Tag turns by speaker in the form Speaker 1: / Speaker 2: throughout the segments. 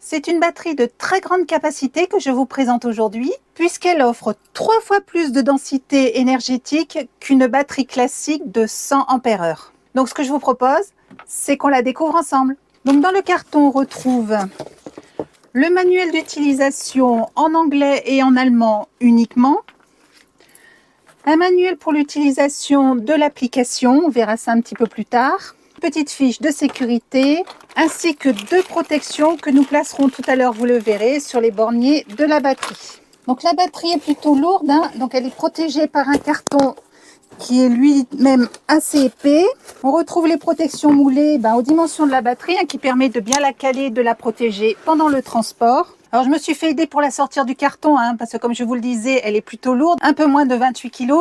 Speaker 1: C'est une batterie de très grande capacité que je vous présente aujourd'hui, puisqu'elle offre 3 fois plus de densité énergétique qu'une batterie classique de 100 ampères-heure. Donc ce que je vous propose, c'est qu'on la découvre ensemble. Donc dans le carton, on retrouve le manuel d'utilisation en anglais et en allemand uniquement, un manuel pour l'utilisation de l'application, on verra ça un petit peu plus tard, une petite fiche de sécurité, ainsi que 2 protections que nous placerons tout à l'heure, vous le verrez, sur les borniers de la batterie. Donc la batterie est plutôt lourde, donc elle est protégée par un carton qui est lui-même assez épais. On retrouve les protections moulées aux dimensions de la batterie, qui permet de bien la caler, de la protéger pendant le transport. Alors je me suis fait aider pour la sortir du carton, parce que comme je vous le disais, elle est plutôt lourde, un peu moins de 28 kg.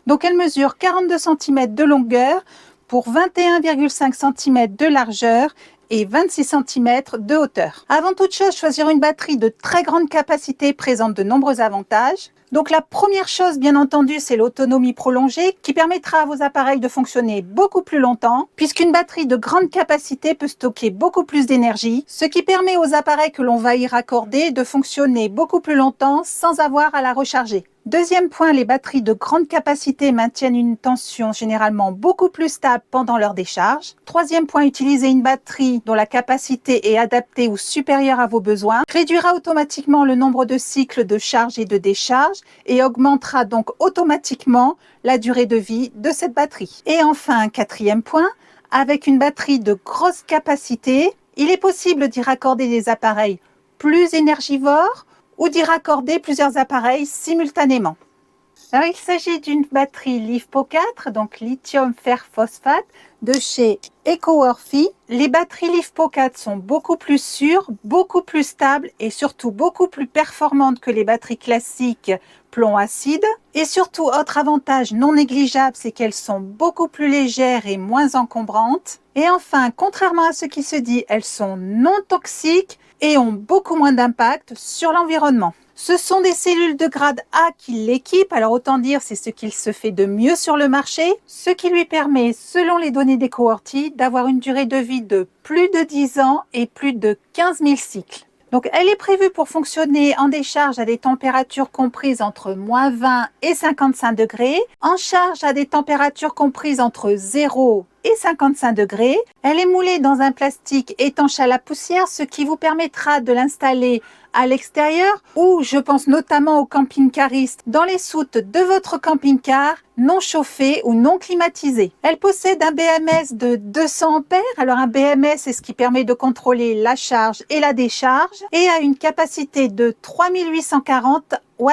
Speaker 1: Donc elle mesure 42 cm de longueur pour 21,5 cm de largeur et 26 cm de hauteur. Avant toute chose, choisir une batterie de très grande capacité présente de nombreux avantages. Donc la première chose, bien entendu, c'est l'autonomie prolongée qui permettra à vos appareils de fonctionner beaucoup plus longtemps, puisqu'une batterie de grande capacité peut stocker beaucoup plus d'énergie, ce qui permet aux appareils que l'on va y raccorder de fonctionner beaucoup plus longtemps sans avoir à la recharger. Deuxième point, les batteries de grande capacité maintiennent une tension généralement beaucoup plus stable pendant leur décharge. Troisième point, utiliser une batterie dont la capacité est adaptée ou supérieure à vos besoins réduira automatiquement le nombre de cycles de charge et de décharge et augmentera donc automatiquement la durée de vie de cette batterie. Et enfin, quatrième point, avec une batterie de grosse capacité, il est possible d'y raccorder des appareils plus énergivores ou d'y raccorder plusieurs appareils simultanément. Alors, il s'agit d'une batterie LiFePO4, donc lithium fer phosphate, de chez EcoWorthy. Les batteries LiFePO4 sont beaucoup plus sûres, beaucoup plus stables et surtout beaucoup plus performantes que les batteries classiques plomb acide. Et surtout, autre avantage non négligeable, c'est qu'elles sont beaucoup plus légères et moins encombrantes. Et enfin, contrairement à ce qui se dit, elles sont non toxiques et ont beaucoup moins d'impact sur l'environnement. Ce sont des cellules de grade A qui l'équipent, alors autant dire c'est ce qu'il se fait de mieux sur le marché, ce qui lui permet, selon les données d'EcoWorthy, d'avoir une durée de vie de plus de 10 ans et plus de 15 000 cycles. Donc elle est prévue pour fonctionner en décharge à des températures comprises entre moins 20 et 55 degrés, en charge à des températures comprises entre 0 et 55 degrés. Elle est moulée dans un plastique étanche à la poussière, ce qui vous permettra de l'installer à l'extérieur ou, je pense notamment aux camping-caristes, dans les soutes de votre camping-car non chauffé ou non climatisé. Elle possède un BMS de 200 ampères. Alors un BMS, c'est ce qui permet de contrôler la charge et la décharge et a une capacité de 3840 Wh.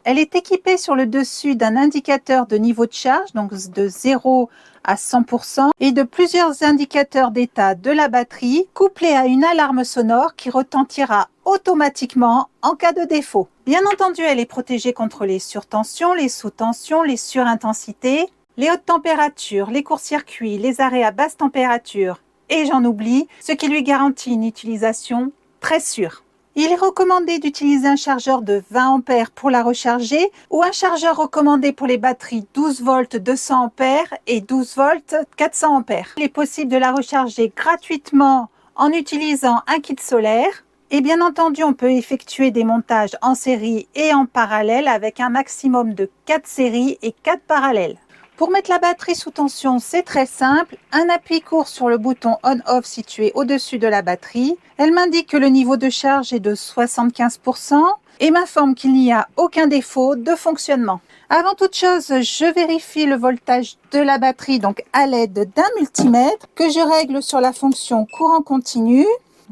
Speaker 1: Elle est équipée sur le dessus d'un indicateur de niveau de charge, donc de 0 à 100%, et de plusieurs indicateurs d'état de la batterie, couplés à une alarme sonore qui retentira automatiquement en cas de défaut. Bien entendu, elle est protégée contre les surtensions, les sous-tensions, les surintensités, les hautes températures, les courts-circuits, les arrêts à basse température, et j'en oublie, ce qui lui garantit une utilisation très sûre. Il est recommandé d'utiliser un chargeur de 20 ampères pour la recharger ou un chargeur recommandé pour les batteries 12 volts 200 ampères et 12 volts 400 ampères. Il est possible de la recharger gratuitement en utilisant un kit solaire. Et bien entendu, on peut effectuer des montages en série et en parallèle avec un maximum de 4 séries et 4 parallèles. Pour mettre la batterie sous tension, c'est très simple. Un appui court sur le bouton on-off situé au-dessus de la batterie. Elle m'indique que le niveau de charge est de 75% et m'informe qu'il n'y a aucun défaut de fonctionnement. Avant toute chose, je vérifie le voltage de la batterie donc à l'aide d'un multimètre que je règle sur la fonction courant continu.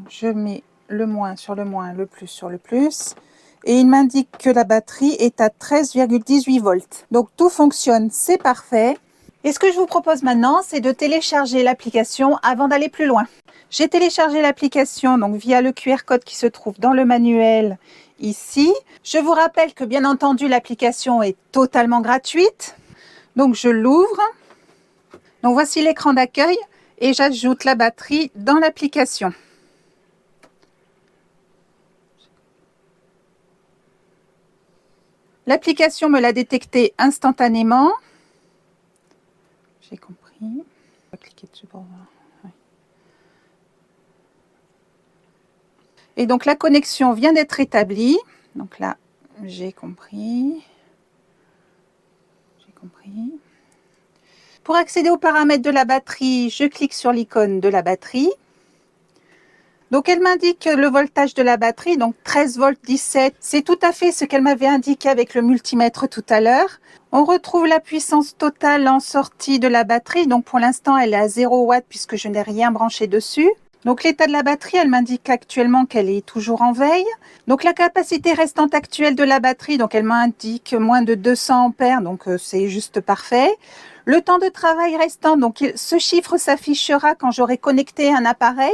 Speaker 1: Je mets le moins sur le moins, le plus sur le plus. Et il m'indique que la batterie est à 13,18 volts. Donc tout fonctionne, c'est parfait. Et ce que je vous propose maintenant, c'est de télécharger l'application avant d'aller plus loin. J'ai téléchargé l'application donc via le QR code qui se trouve dans le manuel ici. Je vous rappelle que bien entendu l'application est totalement gratuite. Donc je l'ouvre. Donc voici l'écran d'accueil et j'ajoute la batterie dans l'application. L'application me l'a détecté instantanément. J'ai compris. On va cliquer dessus pour voir. Ouais. Et donc la connexion vient d'être établie. Donc là, j'ai compris. Pour accéder aux paramètres de la batterie, je clique sur l'icône de la batterie. Donc elle m'indique le voltage de la batterie, donc 13 volts 17. C'est tout à fait ce qu'elle m'avait indiqué avec le multimètre tout à l'heure. On retrouve la puissance totale en sortie de la batterie. Donc pour l'instant, elle est à 0 watts puisque je n'ai rien branché dessus. Donc l'état de la batterie, elle m'indique actuellement qu'elle est toujours en veille. Donc la capacité restante actuelle de la batterie, donc elle m'indique moins de 200 ampères, donc c'est juste parfait. Le temps de travail restant, donc ce chiffre s'affichera quand j'aurai connecté un appareil.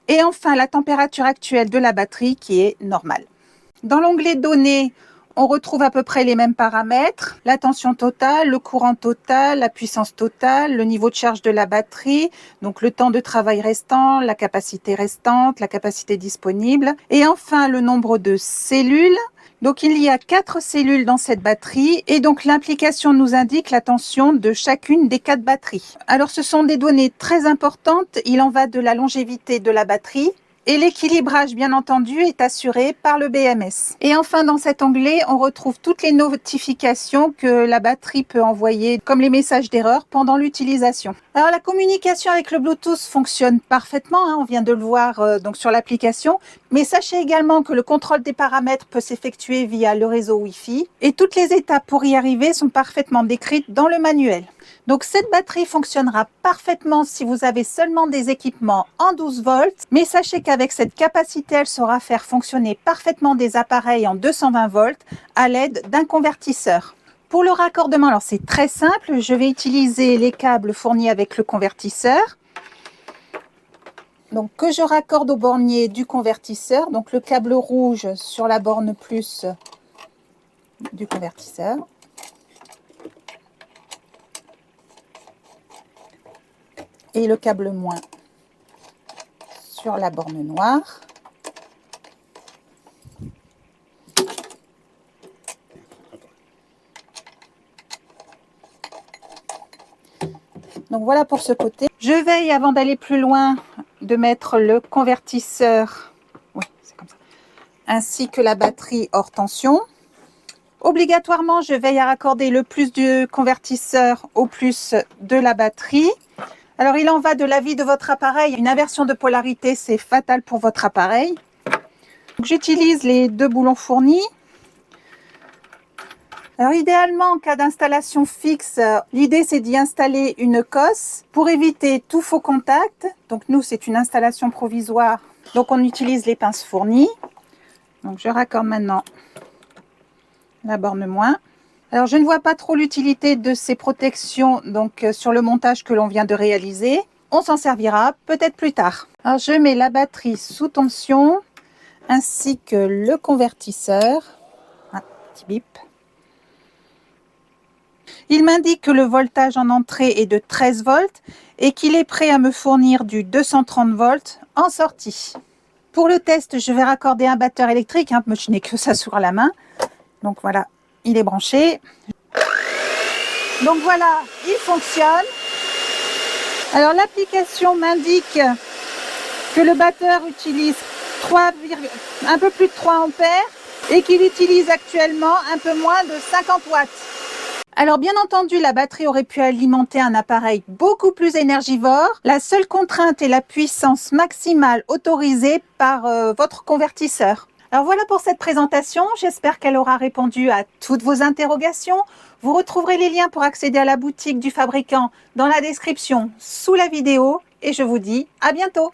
Speaker 1: Et enfin, la température actuelle de la batterie qui est normale. Dans l'onglet Données, on retrouve à peu près les mêmes paramètres, la tension totale, le courant total, la puissance totale, le niveau de charge de la batterie, donc le temps de travail restant, la capacité restante, la capacité disponible, et enfin le nombre de cellules. Donc il y a 4 cellules dans cette batterie et donc l'application nous indique la tension de chacune des 4 batteries. Alors ce sont des données très importantes, il en va de la longévité de la batterie. Et l'équilibrage, bien entendu, est assuré par le BMS. Et enfin, dans cet onglet, on retrouve toutes les notifications que la batterie peut envoyer, comme les messages d'erreur pendant l'utilisation. Alors, la communication avec le Bluetooth fonctionne parfaitement, hein, on vient de le voir donc sur l'application. Mais sachez également que le contrôle des paramètres peut s'effectuer via le réseau Wi-Fi. Et toutes les étapes pour y arriver sont parfaitement décrites dans le manuel. Donc cette batterie fonctionnera parfaitement si vous avez seulement des équipements en 12 volts, mais sachez qu'avec cette capacité, elle saura faire fonctionner parfaitement des appareils en 220 volts à l'aide d'un convertisseur. Pour le raccordement, alors c'est très simple, je vais utiliser les câbles fournis avec le convertisseur. Donc que je raccorde au bornier du convertisseur, donc le câble rouge sur la borne plus du convertisseur. Et le câble moins sur la borne noire. Donc voilà pour ce côté. Je veille avant d'aller plus loin de mettre le convertisseur, oui, c'est comme ça, ainsi que la batterie hors tension. Obligatoirement, je veille à raccorder le plus du convertisseur au plus de la batterie. Alors, il en va de la vie de votre appareil. Une inversion de polarité, c'est fatal pour votre appareil. J'utilise les 2 boulons fournis. Alors, idéalement, en cas d'installation fixe, l'idée, c'est d'y installer une cosse pour éviter tout faux contact. Donc, nous, c'est une installation provisoire. Donc, on utilise les pinces fournies. Donc, je raccorde maintenant la borne moins. Alors, je ne vois pas trop l'utilité de ces protections donc sur le montage que l'on vient de réaliser. On s'en servira peut-être plus tard. Alors, je mets la batterie sous tension ainsi que le convertisseur. Un petit bip. Il m'indique que le voltage en entrée est de 13 volts et qu'il est prêt à me fournir du 230 volts en sortie. Pour le test, je vais raccorder un batteur électrique, hein, je n'ai que ça sur la main. Donc voilà, il est branché. Donc voilà, il fonctionne. Alors l'application m'indique que le batteur utilise un peu plus de 3 ampères et qu'il utilise actuellement un peu moins de 50 watts. Alors bien entendu, la batterie aurait pu alimenter un appareil beaucoup plus énergivore. La seule contrainte est la puissance maximale autorisée par votre convertisseur. Alors voilà pour cette présentation, j'espère qu'elle aura répondu à toutes vos interrogations. Vous retrouverez les liens pour accéder à la boutique du fabricant dans la description sous la vidéo et je vous dis à bientôt.